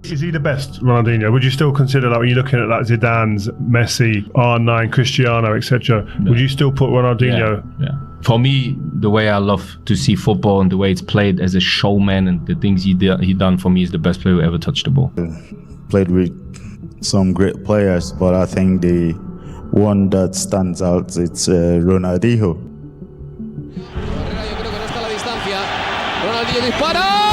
Is he the best, Ronaldinho? Would you still consider, like, when you're looking at like Zidane's, Messi, R9, Cristiano, etc., would you still put Ronaldinho? Yeah. For me, the way I love to see football and the way it's played as a showman and the things he done for me is the best player who ever touched the ball. Played with some great players, but I think the one that stands out, it's Ronaldinho. Ronaldinho dispara.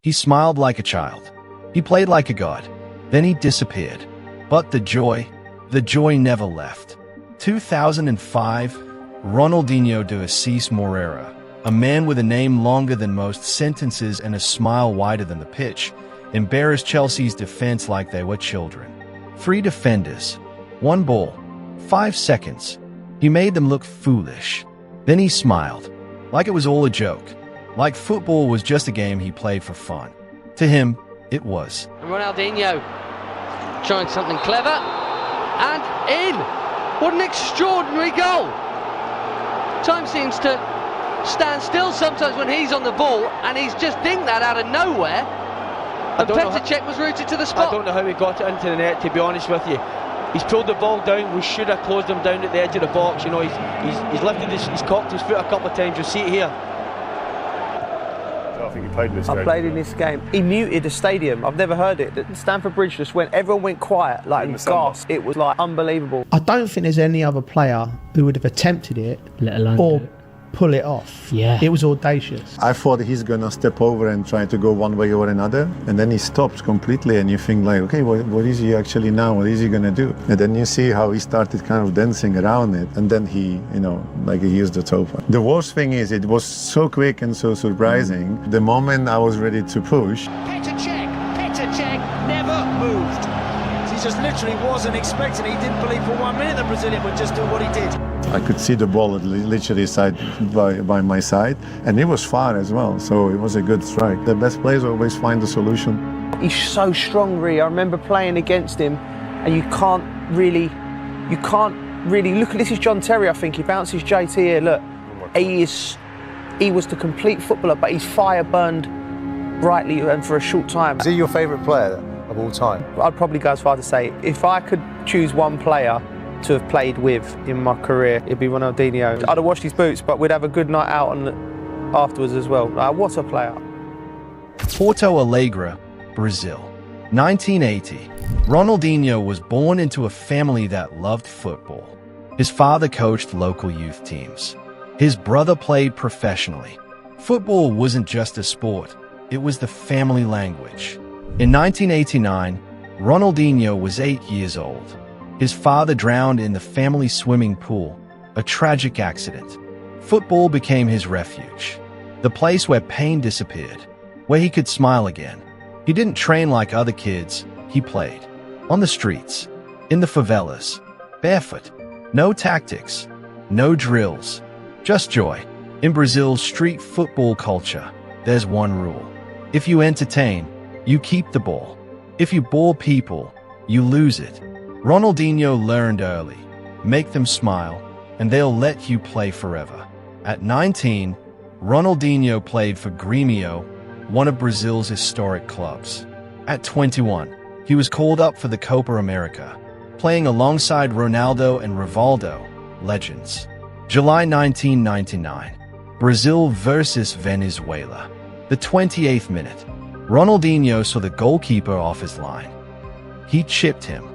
He smiled like a child. He played like a god. Then he disappeared. But the joy never left. 2005, Ronaldinho de Assis Moreira, a man with a name longer than most sentences and a smile wider than the pitch, embarrassed Chelsea's defense like they were children. 3 defenders, 1 ball, 5 seconds. He made them look foolish. Then he smiled, like it was all a joke. Like football was just a game he played for fun. To him, it was. Ronaldinho trying something clever and in. What an extraordinary goal. Time seems to stand still sometimes when he's on the ball, and he's just dinged that out of nowhere. And Petr Cech was rooted to the spot. I don't know how he got it into the net, to be honest with you. He's pulled the ball down. We should have closed him down at the edge of the box. You know, he's lifted he's cocked his foot a couple of times. You'll see it here. I think he played in this game. I played in this game. He muted the stadium. I've never heard it. Stamford Bridge just went, everyone went quiet, like gasped. It was like unbelievable. I don't think there's any other player who would have attempted it, let alone or pull it off. Yeah. It was audacious. I thought he's going to step over and try to go one way or another, and then he stops completely, and you think like, okay, what is he actually now? What is he going to do? And then you see how he started kind of dancing around it, and then he, like he used the sofa. The worst thing is it was so quick and so surprising. The moment I was ready to push. Petr Cech never moved. He just literally wasn't expecting it. He didn't believe for 1 minute the Brazilian would just do what he did. I could see the ball literally side by my side, and it was far as well, so it was a good strike. The best players always find the solution. He's so strong, really. I remember playing against him, and you can't really look at this. Is John Terry, I think. He bounces JT here. Look, he was the complete footballer, but his fire burned brightly and for a short time. Is he your favourite player of all time? I'd probably go as far to say, if I could choose one player to have played with in my career, it'd be Ronaldinho. I'd have washed his boots, but we'd have a good night out afterwards as well. What a player. Porto Alegre, Brazil. 1980. Ronaldinho was born into a family that loved football. His father coached local youth teams. His brother played professionally. Football wasn't just a sport, it was the family language. In 1989, Ronaldinho was 8 years old. His father drowned in the family swimming pool, a tragic accident. Football became his refuge, the place where pain disappeared, where he could smile again. He didn't train like other kids, he played. On the streets, in the favelas, barefoot, no tactics, no drills, just joy. In Brazil's street football culture, there's one rule. If you entertain, you keep the ball. If you bore people, you lose it. Ronaldinho learned early. Make them smile, and they'll let you play forever. At 19, Ronaldinho played for Grêmio, one of Brazil's historic clubs. At 21, he was called up for the Copa America, playing alongside Ronaldo and Rivaldo, legends. July 1999, Brazil versus Venezuela. The 28th minute, Ronaldinho saw the goalkeeper off his line. He chipped him.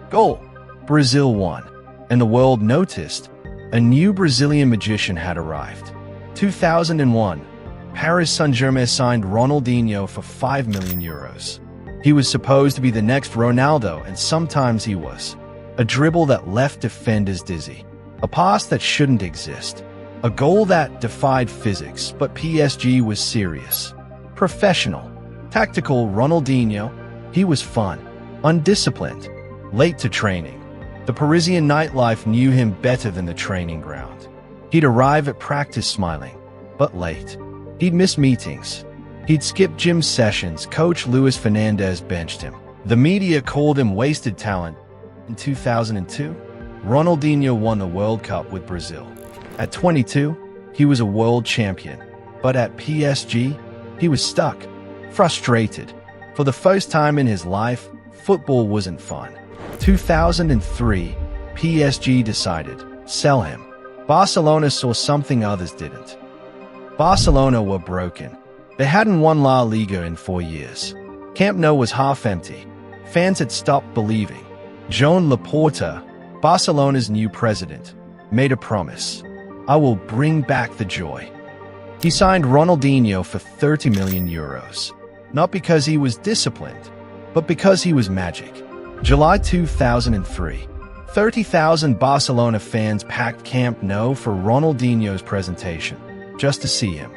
Goal! Brazil won, and the world noticed a new Brazilian magician had arrived. 2001, Paris Saint-Germain signed Ronaldinho for €5 million. He was supposed to be the next Ronaldo, and sometimes he was. A dribble that left defenders dizzy. A pass that shouldn't exist. A goal that defied physics, but PSG was serious. Professional. Tactical Ronaldinho, He was fun, undisciplined, late to training. The Parisian nightlife knew him better than the training ground. He'd arrive at practice smiling, but late. He'd miss meetings. He'd skip gym sessions. Coach Luis Fernandez benched him. The media called him wasted talent. In 2002, Ronaldinho won the World Cup with Brazil. At 22, he was a world champion. But at PSG, he was stuck, frustrated. For the first time in his life, football wasn't fun. 2003, PSG decided, sell him. Barcelona saw something others didn't. Barcelona were broken. They hadn't won La Liga in 4 years. Camp Nou was half empty. Fans had stopped believing. Joan Laporta, Barcelona's new president, made a promise. I will bring back the joy. He signed Ronaldinho for 30 million euros. Not because he was disciplined, but because he was magic. July 2003, 30,000 Barcelona fans packed Camp Nou for Ronaldinho's presentation, just to see him.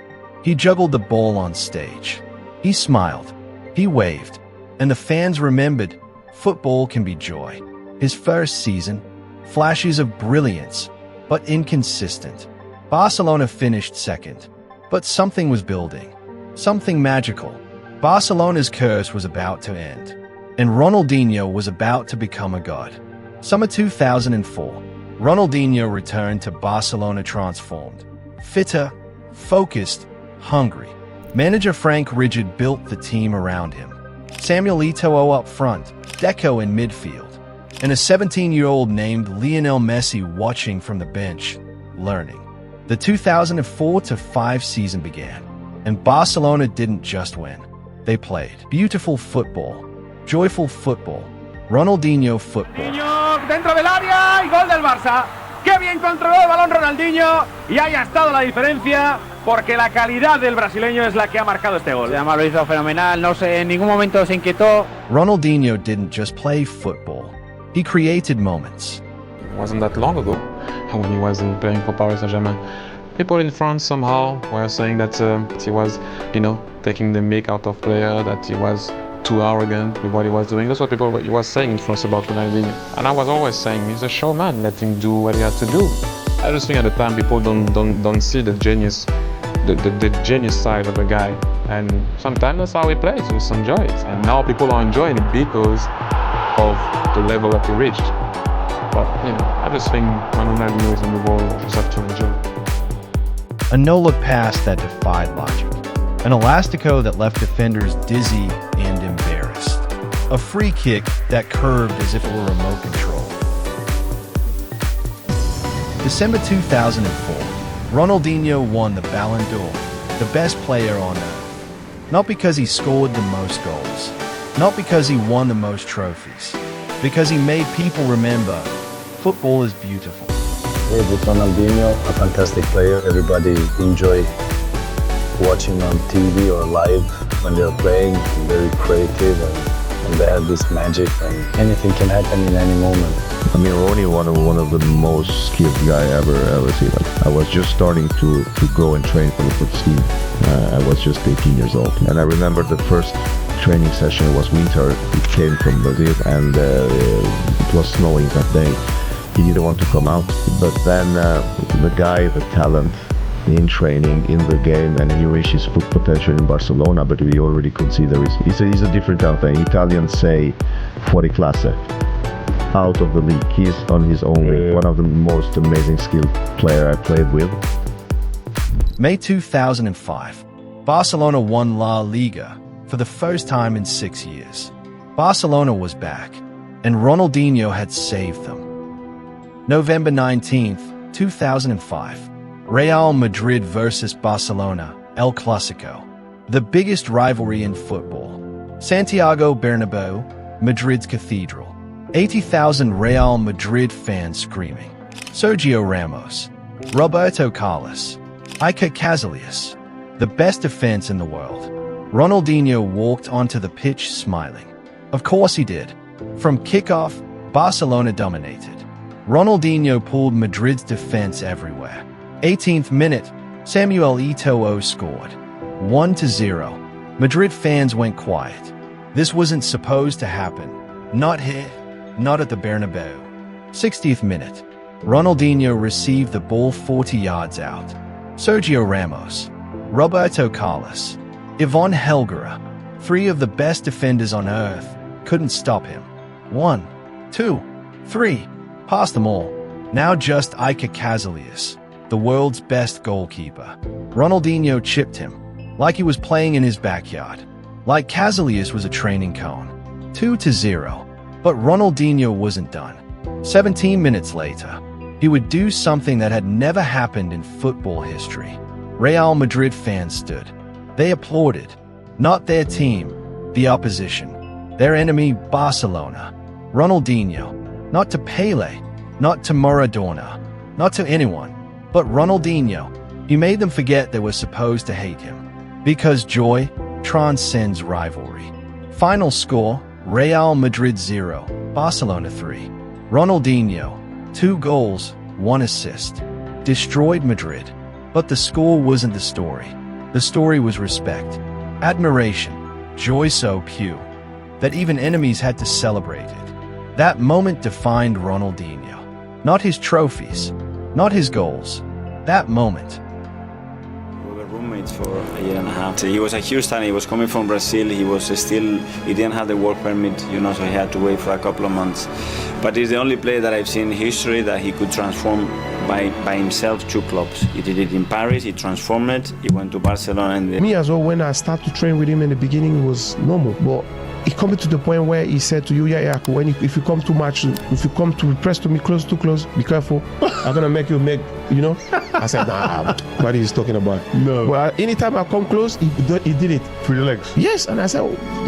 He juggled the ball on stage. He smiled. He waved. And the fans remembered, football can be joy. His first season, flashes of brilliance, but inconsistent. Barcelona finished second, but something was building. Something magical. Barcelona's curse was about to end, and Ronaldinho was about to become a god. Summer 2004, Ronaldinho returned to Barcelona transformed, fitter, focused, hungry. Manager Frank Rijkaard built the team around him. Samuel Eto'o up front, Deco in midfield, and a 17-year-old named Lionel Messi watching from the bench, learning. The 2004-05 season began, and Barcelona didn't just win. They played beautiful football, joyful football, Ronaldinho football. Dentro del área y gol del Barça. Qué bien controló el balón Ronaldinho y ahí ha estado la diferencia porque la calidad del brasileño es la que ha marcado este gol. Además lo hizo fenomenal, no sé, en ningún momento se inquietó. Ronaldinho didn't just play football. He created moments. It wasn't that long ago when he was playing for Paris Saint-Germain. People in France somehow were saying that he was, taking the mick out of player, that he was too arrogant with what he was doing. That's what people were saying in France about Ronaldinho. And I was always saying, he's a showman, let him do what he has to do. I just think at the time people don't see the genius, the genius side of the guy. And sometimes that's how he plays, just enjoy it. And now people are enjoying it because of the level that he reached. But, I just think when Ronaldinho is in the ball, you just have to enjoy it. A no-look pass that defied logic. An elastico that left defenders dizzy and embarrassed. A free kick that curved as if it were remote control. December 2004, Ronaldinho won the Ballon d'Or, the best player on earth. Not because he scored the most goals, not because he won the most trophies, because he made people remember football is beautiful. With Ronaldinho, a fantastic player. Everybody enjoy watching on TV or live when they're playing. Very creative and they have this magic and anything can happen in any moment. I mean, Ronnie was one of the most skilled guy ever seen. I was just starting to go and train for the first team. I was just 18 years old. And I remember the first training session was winter. He came from Brazil and it was snowing that day. He didn't want to come out, but then the guy, the talent in training, in the game, and he reached his full potential in Barcelona, but we already could see he's a different talent. Italians say fuori classe, out of the league. He's on his own league, one of the most amazing skilled player I played with. May 2005, Barcelona won La Liga for the first time in 6 years. Barcelona was back, and Ronaldinho had saved them. November 19th, 2005, Real Madrid versus Barcelona, El Clásico, the biggest rivalry in football. Santiago Bernabeu, Madrid's cathedral. 80,000 Real Madrid fans screaming. Sergio Ramos, Roberto Carlos, Iker Casillas, the best defense in the world. Ronaldinho walked onto the pitch smiling. Of course he did. From kickoff, Barcelona dominated. Ronaldinho pulled Madrid's defense everywhere. 18th minute, Samuel Eto'o scored. 1-0. Madrid fans went quiet. This wasn't supposed to happen. Not here, not at the Bernabeu. 60th minute. Ronaldinho received the ball 40 yards out. Sergio Ramos, Roberto Carlos, Yvonne Helguera, 3 of the best defenders on earth, couldn't stop him. 1, 2, 3, past them all. Now just Iker Casillas, the world's best goalkeeper. Ronaldinho chipped him, like he was playing in his backyard, like Casillas was a training cone. 2-0, but Ronaldinho wasn't done. 17 minutes later, he would do something that had never happened in football history. Real Madrid fans stood. They applauded. Not their team, the opposition. Their enemy, Barcelona. Ronaldinho. Not to Pele, not to Maradona, not to anyone, but Ronaldinho. He made them forget they were supposed to hate him. Because joy transcends rivalry. Final score, Real Madrid 0, Barcelona 3. Ronaldinho, 2 goals, 1 assist. Destroyed Madrid. But the score wasn't the story. The story was respect, admiration, joy so pure that even enemies had to celebrate it. That moment defined Ronaldinho. Not his trophies, not his goals. That moment. We were roommates for a year and a half. He was a huge talent. He was coming from Brazil. He didn't have the work permit, so he had to wait for a couple of months. But he's the only player that I've seen in history that he could transform by himself 2 clubs. He did it in Paris, he transformed it, he went to Barcelona. Me as well, when I started to train with him in the beginning, it was normal. But it came to the point where he said to you, if you come too much, if you come to press to me too close, be careful. I'm going to make you I said, nah, what he's talking about. No. But anytime I come close, he did it. Through the legs? Yes, and I said,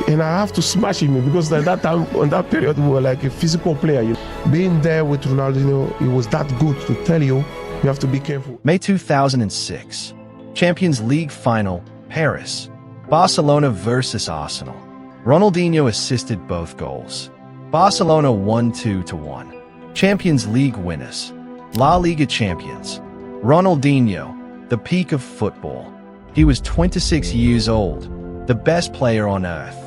and I have to smash him because at that time, on that period, we were like a physical player. Being there with Ronaldinho, it was that good to tell you have to be careful. May 2006, Champions League final, Paris. Barcelona versus Arsenal. Ronaldinho assisted both goals. Barcelona won 2-1. Champions League winners. La Liga champions. Ronaldinho, the peak of football. He was 26 years old, the best player on earth.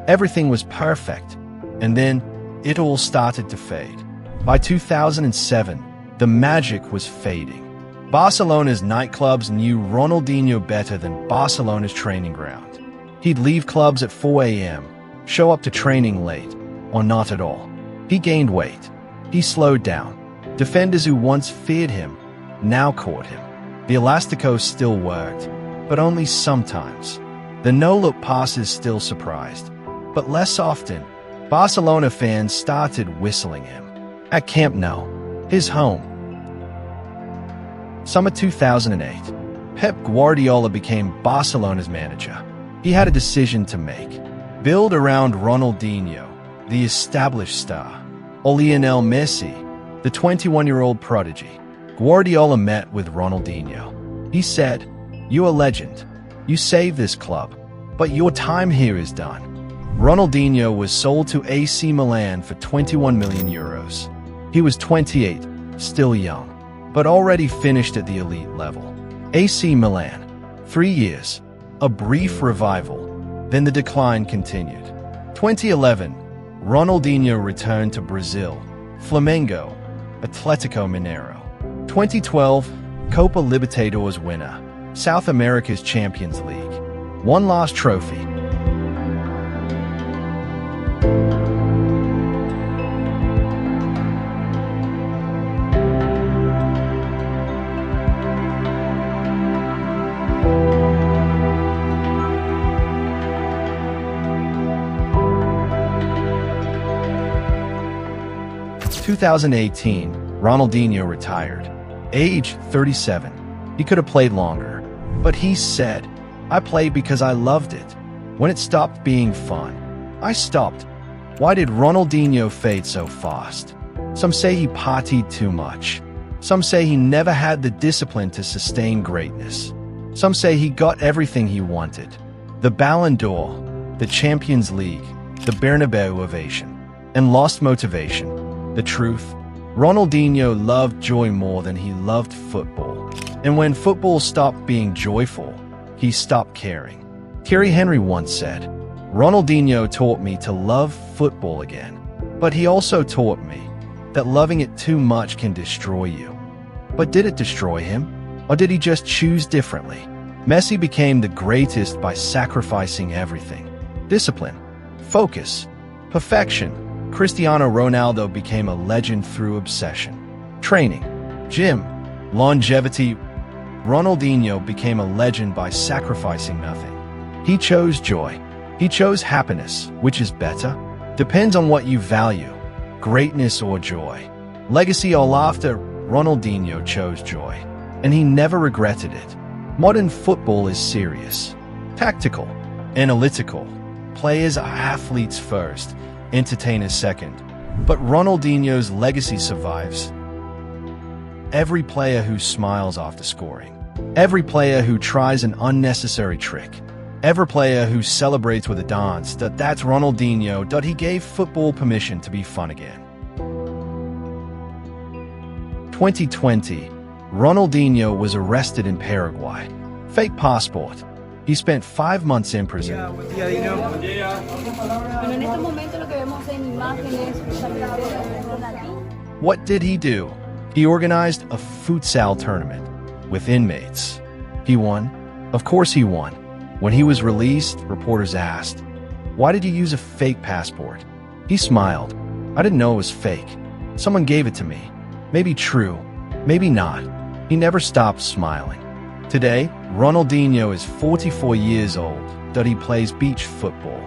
Everything was perfect. And then, it all started to fade. By 2007, the magic was fading. Barcelona's nightclubs knew Ronaldinho better than Barcelona's training ground. He'd leave clubs at 4 a.m., show up to training late, or not at all. He gained weight. He slowed down. Defenders who once feared him now caught him. The Elasticos still worked, but only sometimes. The no-look passes still surprised, but less often. Barcelona fans started whistling him. At Camp Nou, his home. Summer 2008, Pep Guardiola became Barcelona's manager. He had a decision to make. Build around Ronaldinho, the established star, or Lionel Messi, the 21-year-old prodigy. Guardiola met with Ronaldinho. He said, "You're a legend. You saved this club, but your time here is done." Ronaldinho was sold to AC Milan for 21 million euros. He was 28, still young, but already finished at the elite level. AC Milan, 3 years, a brief revival, then the decline continued. 2011, Ronaldinho returned to Brazil, Flamengo, Atlético Mineiro. 2012, Copa Libertadores winner, South America's Champions League. One last trophy. In 2018, Ronaldinho retired. Age 37. He could have played longer. But he said, "I played because I loved it. When it stopped being fun, I stopped." Why did Ronaldinho fade so fast? Some say he partied too much. Some say he never had the discipline to sustain greatness. Some say he got everything he wanted. The Ballon d'Or, the Champions League, the Bernabeu ovation, and lost motivation. The truth, Ronaldinho loved joy more than he loved football. And when football stopped being joyful, he stopped caring. Thierry Henry once said, Ronaldinho taught me to love football again, but he also taught me that loving it too much can destroy you. But did it destroy him, or did he just choose differently? Messi became the greatest by sacrificing everything. Discipline, focus, perfection. Cristiano Ronaldo became a legend through obsession. Training, gym, longevity. Ronaldinho became a legend by sacrificing nothing. He chose joy. He chose happiness. Which is better? Depends on what you value, greatness or joy. Legacy or laughter. Ronaldinho chose joy, and he never regretted it. Modern football is serious, tactical, analytical. Players are athletes first, entertainers second. But Ronaldinho's legacy survives. Every player who smiles after scoring, every player who tries an unnecessary trick, every player who celebrates with a dance, that's Ronaldinho. He gave football permission to be fun again. 2020, Ronaldinho was arrested in Paraguay. Fake passport. He spent 5 months in prison. What did he do? He organized a futsal tournament with inmates. He won. Of course he won. When he was released, reporters asked, "Why did you use a fake passport?" He smiled. "I didn't know it was fake. Someone gave it to me. Maybe true, maybe not." He never stopped smiling. Today, Ronaldinho is 44 years old. He plays beach football,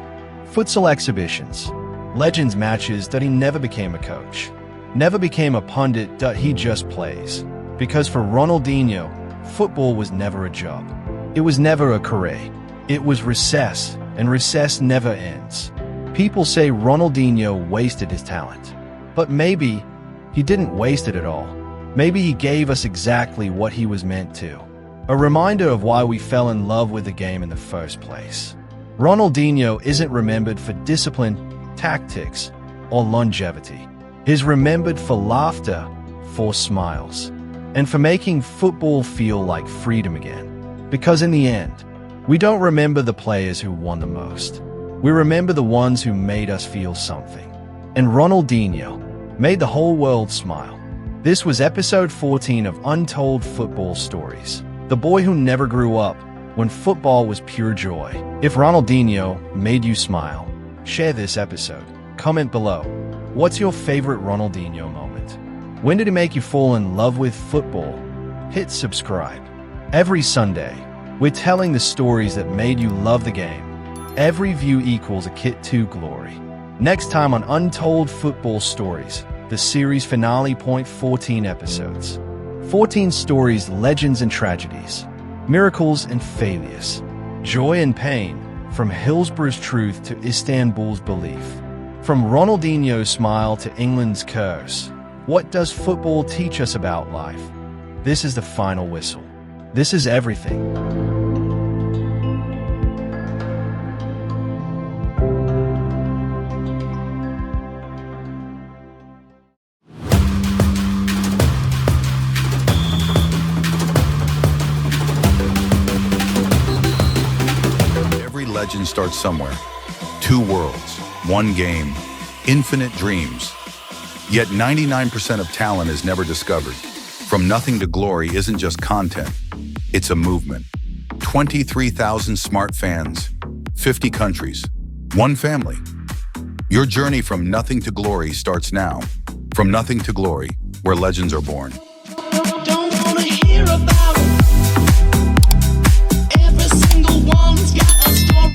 futsal exhibitions, legends matches. He never became a coach, never became a pundit. He just plays. Because for Ronaldinho, football was never a job. It was never a career. It was recess, and recess never ends. People say Ronaldinho wasted his talent. But maybe he didn't waste it at all. Maybe he gave us exactly what he was meant to. A reminder of why we fell in love with the game in the first place. Ronaldinho isn't remembered for discipline, tactics, or longevity. He's remembered for laughter, for smiles, and for making football feel like freedom again. Because in the end, we don't remember the players who won the most. We remember the ones who made us feel something. And Ronaldinho made the whole world smile. This was episode 14 of Untold Football Stories. The boy who never grew up, when football was pure joy. If Ronaldinho made you smile, share this episode. Comment below. What's your favorite Ronaldinho moment? When did he make you fall in love with football? Hit subscribe. Every Sunday, we're telling the stories that made you love the game. Every view equals a kit to glory. Next time on Untold Football Stories, the series finale. 14 episodes. 14 stories, legends and tragedies, miracles and failures, joy and pain, from Hillsborough's truth to Istanbul's belief, from Ronaldinho's smile to England's curse. What does football teach us about life? This is the final whistle. This is everything. Legend starts somewhere. 2 worlds, 1 game, infinite dreams. Yet 99% of talent is never discovered. From nothing to glory isn't just content, it's a movement. 23,000 smart fans, 50 countries, 1 family. Your journey from nothing to glory starts now. From nothing to glory, where legends are born.